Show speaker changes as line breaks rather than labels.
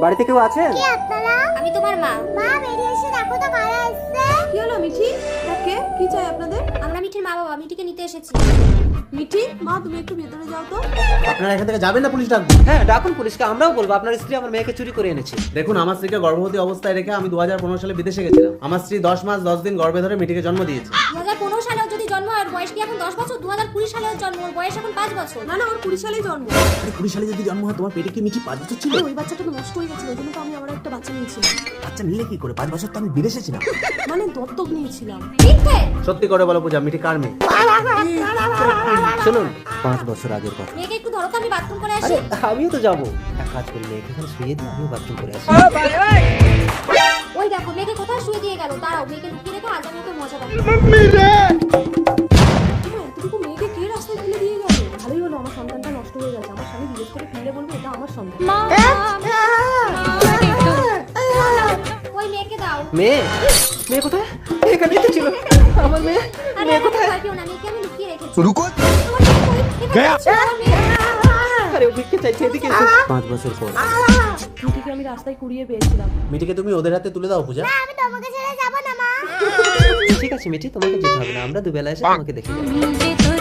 বাড়িতে কেউ আছেন?
কে আপনারা? আমি তোমার মা। মা বেরিয়ে এসে দেখো তো কারা এসেছে।
কি হলো মিঠি? কে? কি চাই আপনাদের?
আমরা মিঠির মা বাবা, মিঠিকে নিতে এসেছি।
মিঠি, মা তুমি একটু ভেতরে যাও তো।
আপনারা এখান থেকে যাবেন না পুলিশ ডাকবো?
হ্যাঁ ডাকুন পুলিশকে, আমরাও বলবো আপনার স্ত্রী আমার মেয়েকে চুরি করে এনেছে।
দেখুন, আমার স্ত্রীকে গর্ভবতী অবস্থায় রেখে আমি 2015 সালে বিদেশে গেছিলাম। আমার স্ত্রী 10 মাস 10 দিন গর্ভে ধরে মিঠিকে জন্ম দিয়েছে।
2015 সালে ওর যদি জন্ম হয়, ওর বয়স কি এখন 10 বছর? 2020 সালে ওর জন্ম, ওর বয়স এখন 5 বছর।
না ওর 20 সালেই জন্ম।
আরে 20 সালে যদি জন্ম হয়, তোমার পেটে কি মিঠি 5 বছর ছিল?
ওই বাচ্চাটা তো নষ্ট হয়ে গেছিল, ওই জন্য তো আমি আবার একটা বাচ্চা নিয়েছিলাম।
বাচ্চা নিলে কি করে? 5 বছর তো আমি বিদেশে ছিলাম।
মানে দত্তক নিয়েছিলাম।
মিথ্যে।
সত্যি করে বলো পূজা, মিঠি কার মেয়ে?
শুনুন, 5 বছর আগের কথা।
মেয়েকে একটু ধরো তো, আমি বাথরুম করে
আরে
আসি।
আমিও তো যাবো, এক কাজ করি মেয়েকে এখানে শুয়ে দিয়ে আমিও বাথরুম করে আসি।
ওই দেখো মেয়েকে কোথায় শুয়ে দিয়ে গেল। দাঁড়াও, মেয়েকে লুকিয়ে রেখে আজ আমি ওকে মজা দেখাবো।
এতটুকু মেয়েকে কে রাস্তায় ফেলে দিয়ে গেল? ভালোই হলো, আমার সন্তানটা নষ্ট হয়ে গেছে। আমার স্বামী জিজ্ঞেস করে ফিরলে বলবে এটা আমার সন্তান।
ওই মেয়েকে দাও।
মেয়ে? মেয়ে কোথায়? এখানেই তো ছিল আমার মেয়ে।
আরে
মেয়ে
আমাকে
কোথায়?
ভয় পেও না, মেয়েকে আমি লুকিয়ে রেখেছি।
रुको
আরে ও ভিক্ষে চাইছে, এদিকে এসো। 5 বছর পর
মিঠিকে আমি রাস্তায় কুড়িয়ে পেয়েছিলাম।
মিঠিকে তুমি ওদের হাতে তুলে দাও পূজা।
আমি তোমাকে ছেড়ে যাব না মা।
ঠিক আছে মিঠি, তোমাকে যেতে হবে না, আমরা দুবেলা এসে তোমাকে দেখে যাবো।
তোর